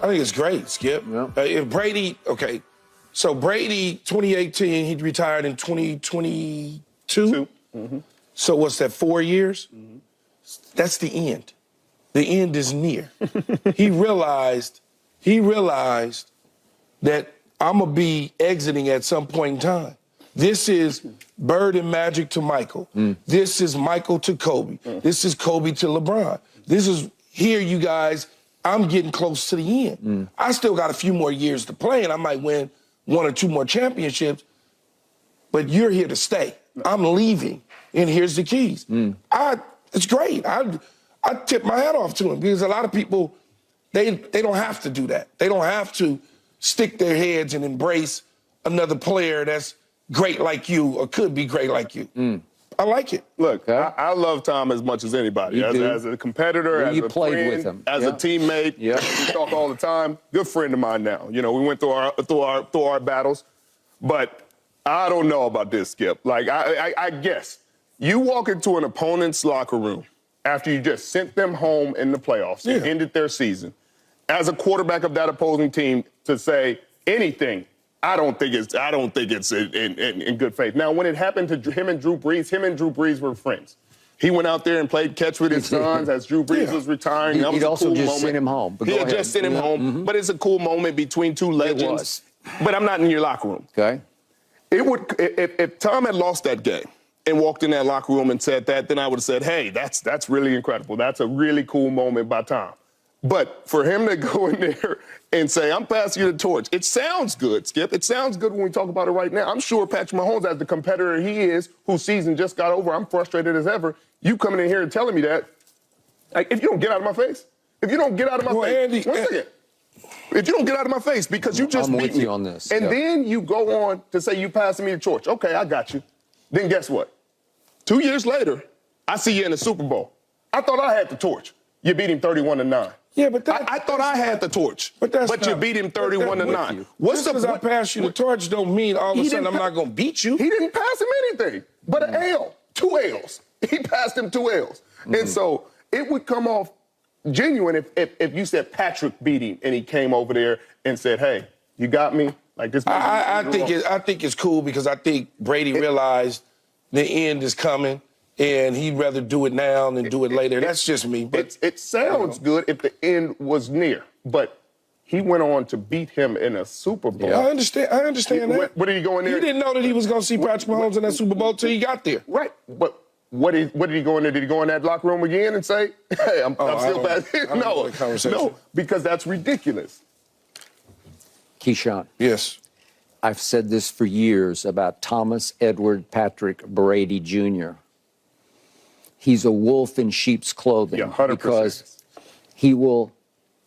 I think it's great, Skip. Yeah. If Brady, okay, so Brady, 2018, he retired in 2022. Mm-hmm. So what's that, 4 years? Mm-hmm. That's the end. The end is near. He realized that I'm going to be exiting at some point in time. This is Bird and Magic to Michael. This is Michael to Kobe. This is Kobe to LeBron. This is, here, you guys, I'm getting close to the end. I still got a few more years to play, and I might win 1 or 2 more championships, but you're here to stay. I'm leaving, and here's the keys. It's great. I tip my hat off to him because a lot of people, they don't have to do that. They don't have to stick their heads and embrace another player that's great like you or could be great like you. I like it. Look, I love Tom as much as anybody. As a competitor, as you a played friend, with him. as a teammate. Yeah. We talk all the time. Good friend of mine now. You know, we went through our battles. But I don't know about this, Skip. Like, I guess you walk into an opponent's locker room after you just sent them home in the playoffs and ended their season, as a quarterback of that opposing team, to say anything, I don't think it's in good faith. Now, when it happened to him and Drew Brees were friends. He went out there and played catch with his sons as Drew Brees was retiring. That was He'd a also cool just moment. sent him home. He had just sent him home, but it's a cool moment between two legends. But I'm not in your locker room. Okay. It would, if Tom had lost that game and walked in that locker room and said that, then I would have said, hey, that's really incredible. That's a really cool moment by Tom. But for him to go in there and say, I'm passing you the torch, it sounds good, Skip. It sounds good when we talk about it right now. I'm sure Patrick Mahomes, as the competitor he is, whose season just got over, I'm frustrated as ever. You coming in here and telling me that, like, if you don't get out of my face, if you don't get out of my face, Andy, one second. If you don't get out of my face because you just I'm beat with me, you on this. and then you go on to say you passing me the torch. Okay, I got you. Then guess what? 2 years later, I see you in the Super Bowl. I thought I had the torch. You beat him 31-9. Yeah, but I thought I had the torch, but you beat him 31-9. What's the I pass you the torch don't mean all of a sudden I'm not going to beat you. He didn't pass him anything but an L, 2 L's. He passed him 2 L's. And so it would come off genuine if you said Patrick beat him and he came over there and said, hey, you got me? Like this. I think it's cool because I think Brady realized the end is coming. And he'd rather do it now than do it later. That's just me. But it sounds good if the end was near. But he went on to beat him in a Super Bowl. Yeah, I understand that. What did he go in there? He didn't know that he was going to see Patrick Mahomes in that Super Bowl till he got there. Right. But what did he go in there? Did he go in that locker room again and say, hey, I'm still bad? No, because that's ridiculous. Keyshawn. Yes. I've said this for years about Thomas Edward Patrick Brady Jr. He's a wolf in sheep's clothing. Yeah, 100%. Because he will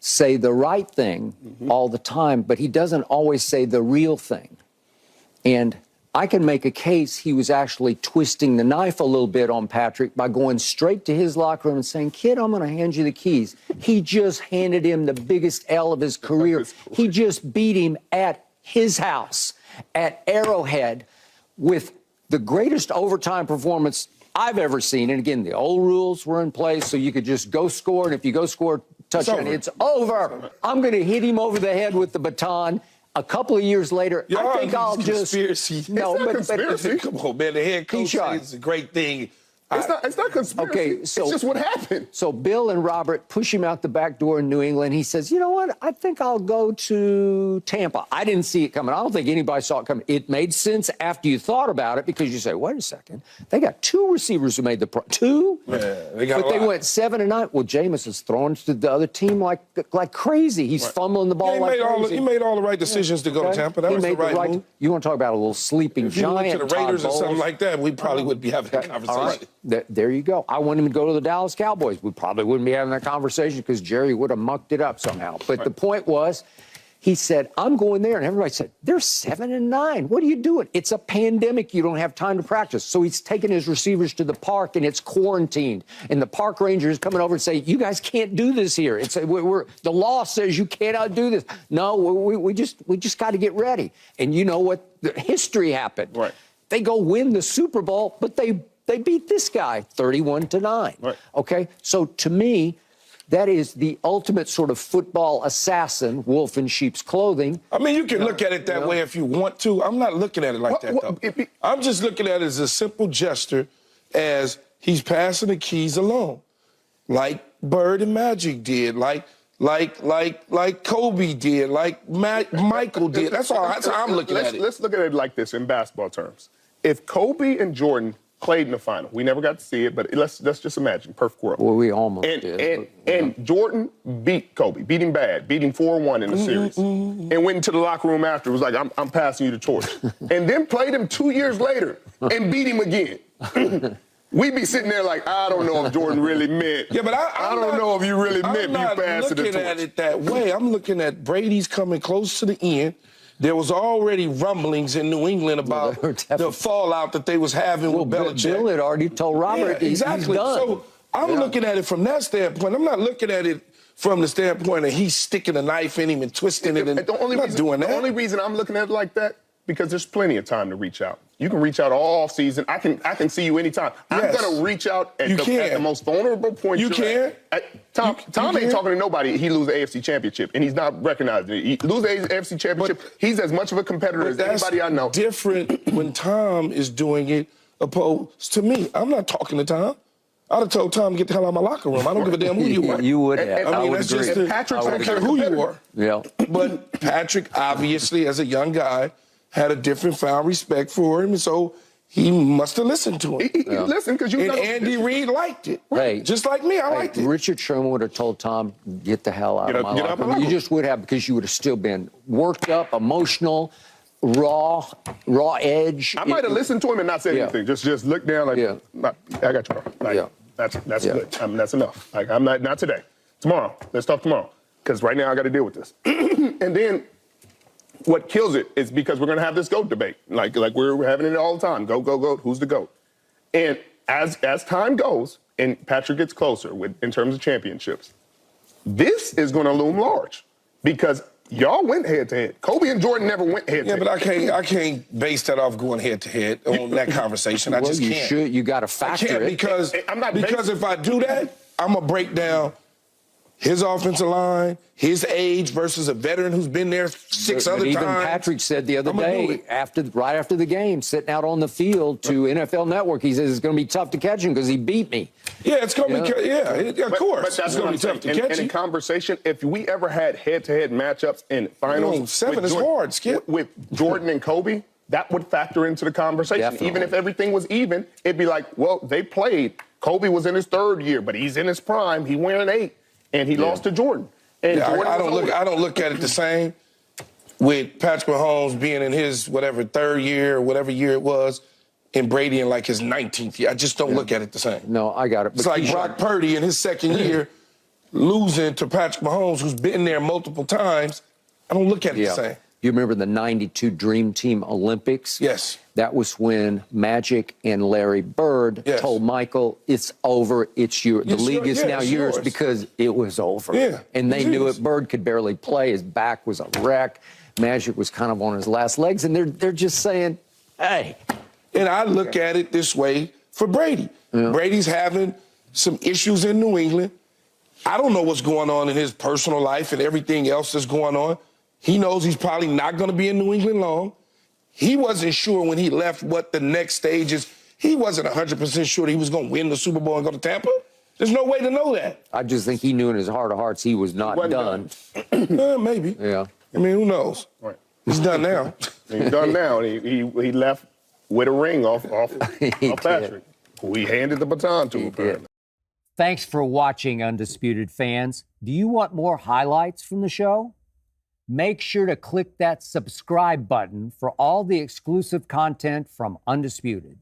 say the right thing all the time, but he doesn't always say the real thing. And I can make a case he was actually twisting the knife a little bit on Patrick by going straight to his locker room and saying, kid, I'm going to hand you the keys. He just handed him the biggest L of his career. He just beat him at his house at Arrowhead with the greatest overtime performance I've ever seen. And again, the old rules were in place, so you could just go score, and if you go score touchdown, it's over. I'm going to hit him over the head with the baton. A couple of years later, I think I'll just... Conspiracy. No, conspiracy. Come on, man. The head coach says it's a great thing. It's not conspiracy. Okay, so, it's just what happened. So Bill and Robert push him out the back door in New England. He says, you know what? I think I'll go to Tampa. I didn't see it coming. I don't think anybody saw it coming. It made sense after you thought about it because you say, wait a second. They got 2 receivers who made the two? Yeah, they got but they went 7 and 9. Well, Jameis is throwing to the other team like crazy. He's fumbling the ball like crazy. He made all the right decisions to go to Tampa. That was the right move. You want to talk about a little sleeping giant? If you went to the Raiders or something like that, we probably wouldn't be having that conversation. All right. There you go. I want him to go to the Dallas Cowboys. We probably wouldn't be having that conversation because Jerry would have mucked it up somehow. But the point was, he said, I'm going there. And everybody said, they're 7 and 9. What are you doing? It's a pandemic. You don't have time to practice. So he's taking his receivers to the park, and it's quarantined. And the park ranger is coming over and saying, you guys can't do this here. It's the law says you cannot do this. No, we just got to get ready. And you know what? The history happened. Right. They go win the Super Bowl, but they beat this guy 31-9. Right. Okay? So to me, That is the ultimate sort of football assassin, wolf in sheep's clothing. I mean, you can look at it that way if you want to. I'm not looking at it like that, though. I'm just looking at it as a simple gesture, as he's passing the keys along, like Bird and Magic did, like Kobe did, like Michael did. That's how I'm looking at it. Let's look at it like this in basketball terms. If Kobe and Jordan played in the final, we never got to see it, but let's just imagine, perfect world. Well, we almost did. And Jordan beat Kobe, beat him bad, beat him 4-1 in the series, and went into the locker room after, was like, I'm passing you the torch. And then played him 2 years later and beat him again. We'd be sitting there like, I don't know if Jordan really meant. Yeah, but I don't know if you really meant you passed the torch. I'm not looking at it that way. I'm looking at Brady's coming close to the end. There was already rumblings in New England about the fallout that they was having with Belichick. Bill had already told Robert he's done. So I'm looking at it from that standpoint. I'm not looking at it from the standpoint that he's sticking a knife in him and twisting it. And I'm not doing that. The only reason I'm looking at it like that, because there's plenty of time to reach out. You can reach out all season. I can see you anytime. Yes. I'm going to reach out at the most vulnerable point. You can. Tom ain't talking to nobody. He lose the AFC Championship, and he's not recognized. He lose the AFC Championship. He's as much of a competitor as anybody I know. Different when Tom is doing it opposed to me. I'm not talking to Tom. I'd have told Tom to get the hell out of my locker room. I don't give a damn who you are. You would have. I mean, that's just Patrick, I don't care who you are. Yeah. But Patrick, obviously, as a young guy, had a different found respect for him, and so he must have listened to him. He listened because you and know. Andy Reid liked it. Hey, just like me, I liked it. Richard Sherman would have told Tom, get the hell out of my locker room. You just would have, because you would have still been worked up, emotional, raw edge. I might have listened to him and not said anything. Just look down like, I got you, bro. Like, that's good. I mean, that's enough. Like, I'm not today. Tomorrow. Let's talk tomorrow. Because right now I got to deal with this. And then what kills it is because we're going to have this GOAT debate. Like we're having it all the time. GOAT, who's the GOAT? And as time goes and Patrick gets closer in terms of championships, this is going to loom large because y'all went head-to-head. Kobe and Jordan never went head-to-head. Yeah, but I can't base that off going head-to-head on that conversation. I just can't. You got to factor it. Because if I do that, I'm going to break down his offensive line, his age versus a veteran who's been there six other times. Even Patrick said the other day, right after the game, sitting out on the field to NFL Network, he says it's going to be tough to catch him because he beat me. Yeah, it's going to be, of course. But that's going to be tough to catch him. And in conversation, if we ever had head-to-head matchups in finals, 7 is hard, Skip. With Jordan and Kobe, that would factor into the conversation. Definitely. Even if everything was even, it'd be like, well, they played. Kobe was in his 3rd year, but he's in his prime. He wearing 8. And he lost to Jordan. And Jordan I don't look at it the same with Patrick Mahomes being in his 3rd year or whatever year it was, and Brady in like his 19th year. I just don't look at it the same. No, I got it. It's like Brock Purdy in his 2nd year losing to Patrick Mahomes, who's been there multiple times. I don't look at it the same. You remember the 92 Dream Team Olympics? Yes. That was when Magic and Larry Bird told Michael, it's over, it's yours. The league is now yours because it was over. Yeah. And they knew it. Bird could barely play. His back was a wreck. Magic was kind of on his last legs. And they're just saying, hey. And I look at it this way for Brady. Yeah. Brady's having some issues in New England. I don't know what's going on in his personal life and everything else that's going on. He knows he's probably not going to be in New England long. He wasn't sure when he left what the next stage is. He wasn't 100% sure that he was going to win the Super Bowl and go to Tampa. There's no way to know that. I just think he knew in his heart of hearts he was not done. Maybe. Yeah. I mean, who knows? Right. He's done now. He's done now. He left with a ring off Patrick, who he handed the baton to. Apparently. Thanks for watching, Undisputed fans. Do you want more highlights from the show? Make sure to click that subscribe button for all the exclusive content from Undisputed.